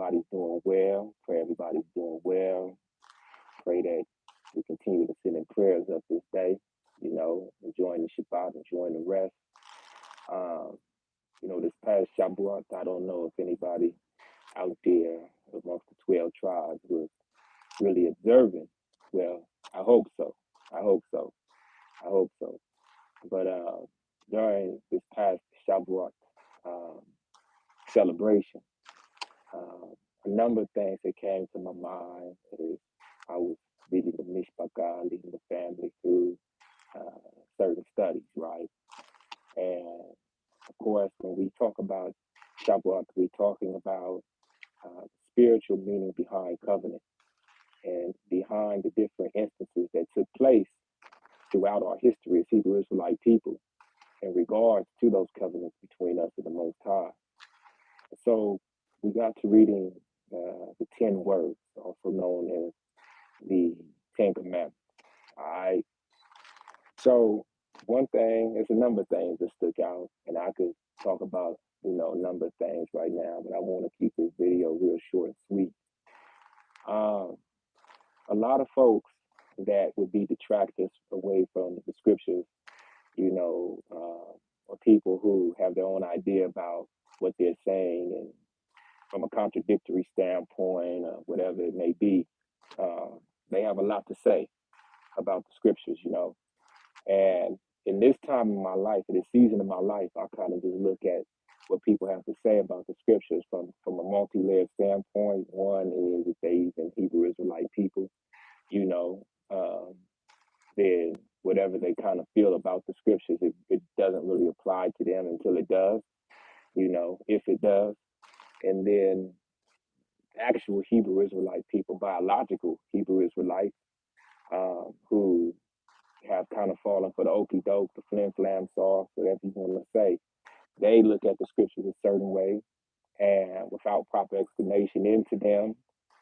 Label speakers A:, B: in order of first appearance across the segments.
A: everybody's doing well. Pray everybody's doing well. Pray that we continue to send in prayers up this day, enjoying the Shabbat, enjoying the rest. Um, this past Shabbat, I don't know if anybody out there amongst the 12 tribes was really observing. Well, I hope so. I hope so. I hope so. But during this past Shabbat um, celebration, uh, a number of things that came to my mind is I was leading the mishpachah, leading the family through certain studies, right? And of course, when we talk about Shabbat, we're talking about spiritual meaning behind covenant and behind the different instances that took place throughout our history as Hebrew Israelite people in regards to those covenants between us and the Most High. So we got to reading the 10 words, also known as the 10 commandments. All right. So one thing, there's a number of things that stuck out, and I could talk about, a number of things right now, but I want to keep this video real short and sweet. A lot of folks that would be detractors away from the scriptures, or people who have their own idea about what they're saying and from a contradictory standpoint or whatever it may be, they have a lot to say about the scriptures, And in this time in my life, in this season of my life, I kind of just look at what people have to say about the scriptures from a multi-layered standpoint. One is that they even Hebrew Israelite people, then whatever they kind of feel about the scriptures, it doesn't really apply to them until it does, if it does. And then actual Hebrew Israelite people, biological Hebrew Israelites, who have kind of fallen for the okie doke, the flim flam sauce, whatever you want to say. They look at the scriptures a certain way, and without proper explanation into them,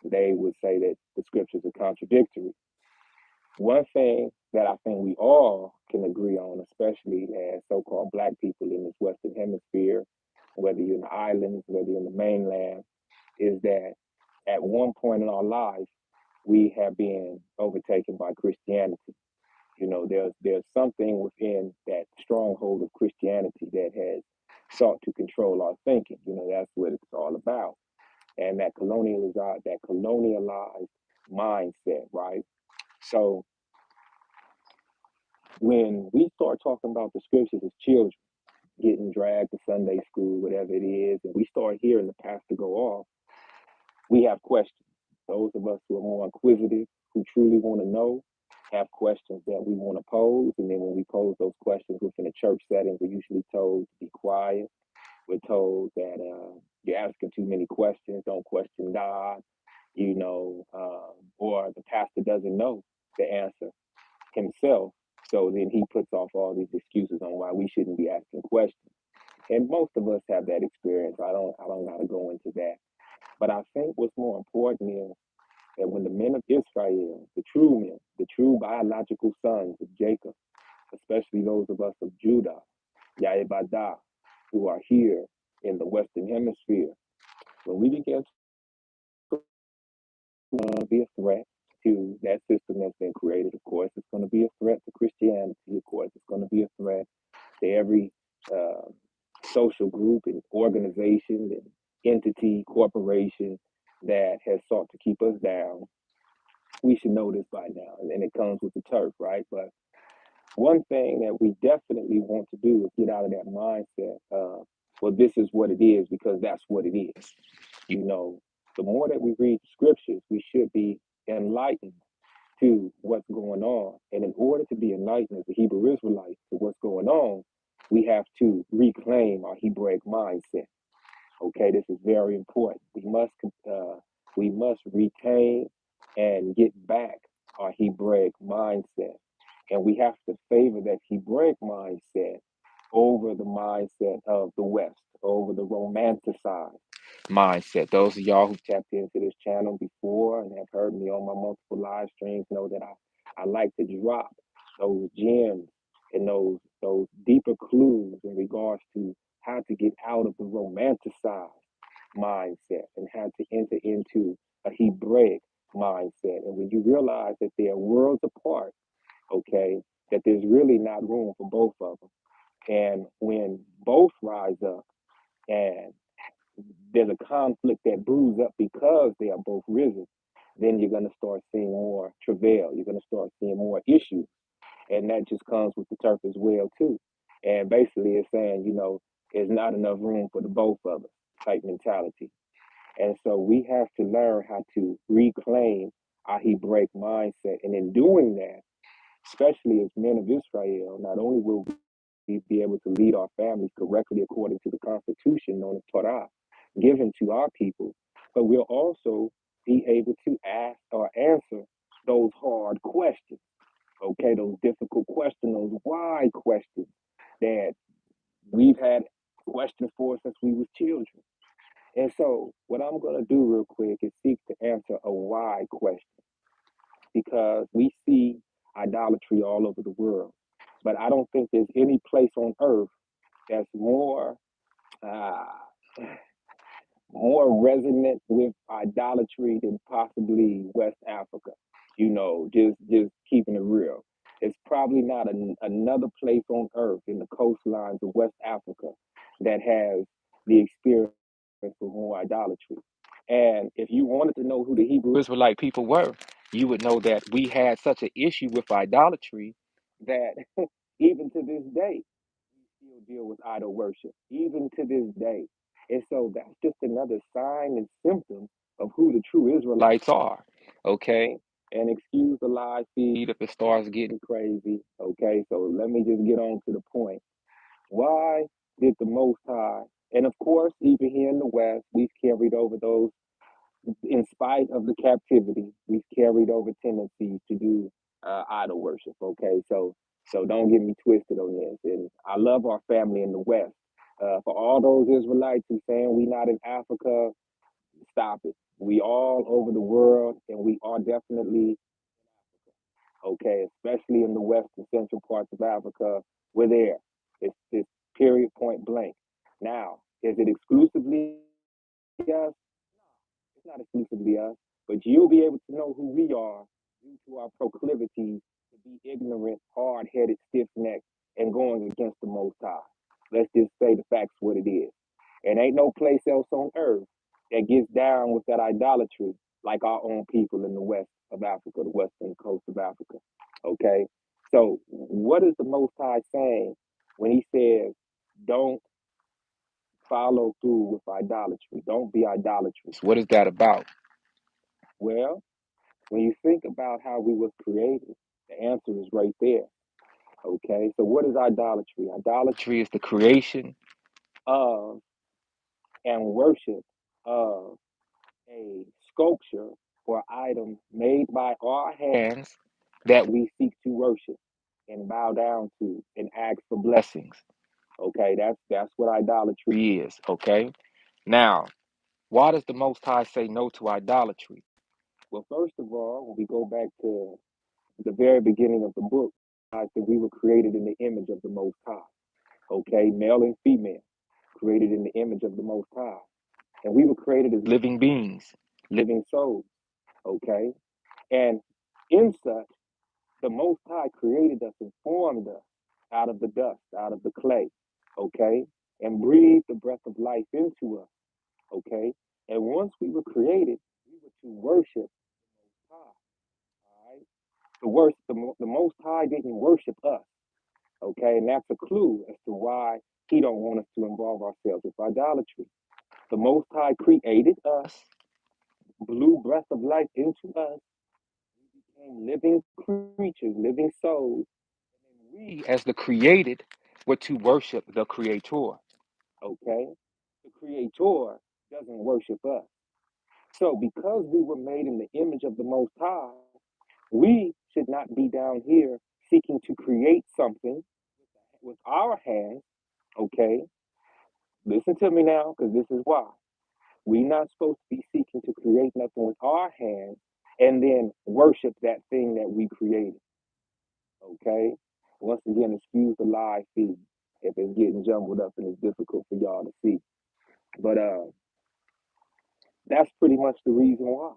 A: they would say that the scriptures are contradictory. One thing that I think we all can agree on, especially as so-called Black people in this Western Hemisphere, whether you're in the islands, whether you're in the mainland, is that at one point in our lives, we have been overtaken by Christianity. There's something within that stronghold of Christianity that has sought to control our thinking. That's what it's all about. And that colonialized mindset, right? So when we start talking about the scriptures as children, getting dragged to Sunday school, whatever it is, and we start hearing the pastor go off, we have questions. Those of us who are more inquisitive, who truly want to know, have questions that we want to pose. And then when we pose those questions within a church setting, we're usually told to be quiet. We're told that you're asking too many questions, don't question God, or the pastor doesn't know the answer himself. So then he puts off all these excuses on why we shouldn't be asking questions. And most of us have that experience. I don't got to go into that. But I think what's more important is that when the men of Israel, the true men, the true biological sons of Jacob, especially those of us of Judah, Yaibada, who are here in the Western Hemisphere, when we begin to be a threat to that system that's been created, of course, it's going to be a threat to Christianity, of course, it's going to be a threat to every social group and organization and entity, corporation that has sought to keep us down. We should know this by now, and it comes with the turf, right? But one thing that we definitely want to do is get out of that mindset of, well, this is what it is because that's what it is. The more that we read the scriptures, we should be enlightened to what's going on. And in order to be enlightened as a Hebrew Israelite to what's going on, we have to reclaim our Hebraic mindset. Okay, this is very important. We must retain and get back our Hebraic mindset. And we have to favor that Hebraic mindset over the mindset of the West, over the romanticized mindset. Those of y'all who tapped into this channel before and have heard me on my multiple live streams know that I like to drop those gems and those deeper clues in regards to how to get out of the romanticized mindset and how to enter into a Hebraic mindset. And when you realize that they are worlds apart, okay, that there's really not room for both of them. And when both rise up and there's a conflict that brews up because they are both risen, then you're going to start seeing more travail. You're going to start seeing more issues. And that just comes with the turf as well, too. And basically, it's saying, there's not enough room for the both of us type mentality. And so we have to learn how to reclaim our Hebraic mindset. And in doing that, especially as men of Israel, not only will we be able to lead our families correctly according to the Constitution known as Torah, given to our people, but we'll also be able to ask or answer those hard questions, okay, those difficult questions, those why questions that we've had questions for since we was children. And so what I'm going to do real quick is seek to answer a why question because we see idolatry all over the world. But I don't think there's any place on earth that's uh, more resonant with idolatry than possibly West Africa. Just keeping it real. It's probably not another place on earth in the coastlines of West Africa that has the experience of more idolatry. And if you wanted to know who the Hebrew Israelite people were, you would know that we had such an issue with idolatry that even to this day, still deal with idol worship, even to this day. And so that's just another sign and symptom of who the true Israelites are. Okay. And excuse the live feed if it starts getting crazy. Okay. So let me just get on to the point. Why did the Most High, and of course, even here in the West, we've carried over those in spite of the captivity, we've carried over tendencies to do idol worship. Okay, so don't get me twisted on this. And I love our family in the West. For all those Israelites who saying we not in Africa, stop it. We all over the world, and we are definitely okay, especially in the West and central parts of Africa. We're there. It's period point blank. Now, is it exclusively us? It's not exclusively us, but you'll be able to know who we are due to our proclivity to be ignorant, hard headed, stiff necked, and going against the Most High. Let's just say the facts what it is. And ain't no place else on earth that gets down with that idolatry like our own people in the west of Africa, the western coast of Africa. Okay? So, what is the Most High saying when He says, don't follow through with idolatry? Don't be idolatrous. What is that about? Well, when you think about how we was created, the answer is right there. Okay, so what is idolatry? Idolatry is the creation of and worship of a sculpture or item made by our hands that we seek to worship and bow down to and ask for blessings. Okay, that's what idolatry is. Okay, now why does the Most High say no to idolatry? Well, first of all, when we go back to the very beginning of the book, I said we were created in the image of the Most High. Okay, male and female, created in the image of the Most High. And we were created as living beings, living souls. Okay, and in such, the Most High created us and formed us out of the dust, out of the clay. Okay, and breathed the breath of life into us. Okay, and once we were created, we were to worship the Most High. All right, the Most High didn't worship us. Okay, and that's a clue as to why He don't want us to involve ourselves with idolatry. The Most High created us, blew breath of life into us, we became living creatures, living souls, and we, as the created, were to worship the Creator. Okay, the Creator doesn't worship us. So, because we were made in the image of the Most High, we should not be down here seeking to create something with our hands. Okay, listen to me now, because this is why. We're not supposed to be seeking to create nothing with our hands and then worship that thing that we created. Okay? Once again, excuse the live feed if it's getting jumbled up and it's difficult for y'all to see. But That's pretty much the reason why.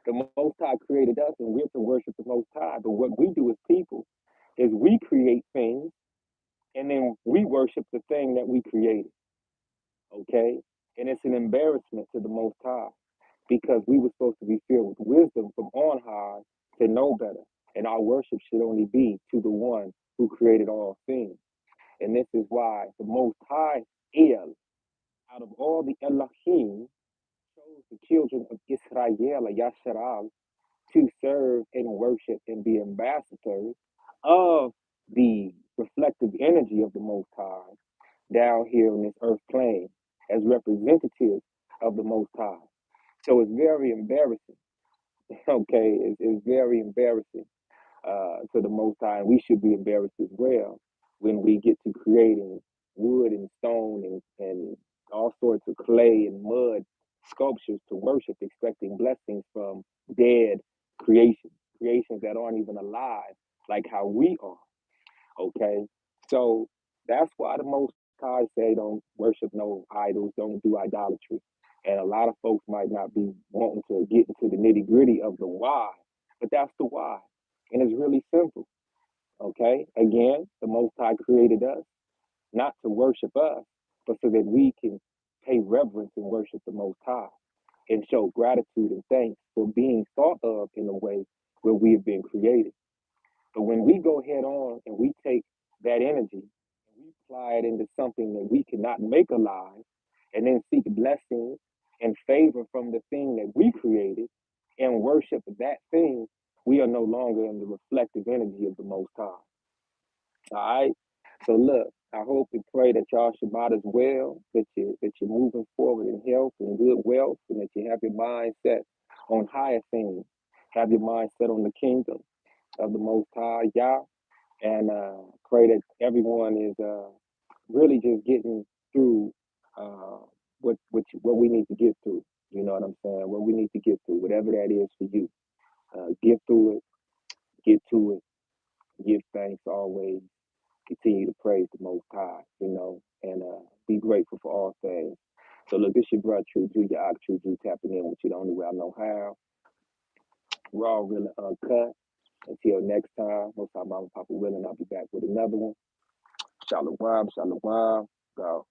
A: The Most High created us, and we're to worship the Most High. But what we do as people is we create things, and then we worship the thing that we created. Okay, and it's an embarrassment to the Most High because we were supposed to be filled with wisdom from on high to know better, and our worship should only be to the one who created all things. And this is why the Most High El, out of all the Elohim, chose the children of Israel, Yasharal, to serve and worship and be ambassadors of the reflective energy of the Most High down here on this earth plane as representatives of the Most High. So it's very embarrassing. Okay, it's very embarrassing to the Most High, and we should be embarrassed as well when we get to creating wood and stone and all sorts of clay and mud sculptures to worship, expecting blessings from dead creations that aren't even alive, like how we are. Okay, so that's why the Most High say don't worship no idols, don't do idolatry. And a lot of folks might not be wanting to get into the nitty gritty of the why, but that's the why. And it's really simple. Okay, again, the Most High created us not to worship us, but so that we can pay reverence and worship the Most High and show gratitude and thanks for being thought of in a way where we have been created. But when we go head on and we take that energy and we apply it into something that we cannot make alive, and then seek blessings and favor from the thing that we created and worship that thing, we are no longer in the reflective energy of the Most High. All right. So look, I hope and pray that y'all Shabbat as well, that you're moving forward in health and good wealth, and that you have your mind set on higher things. Have your mind set on the kingdom of the Most High, Yah, and pray that everyone is really just getting through what we need to get through. You know what I'm saying? What we need to get through, whatever that is for you. Get through it, get to it, give thanks always, continue to praise the Most High, and be grateful for all things. So look, this your brother True Jew, your True Jew, tapping in with you the only way I know how. Raw, real, and uncut. Until next time, most time, Mama Papa willing, I'll be back with another one. Shalom, shalom, go.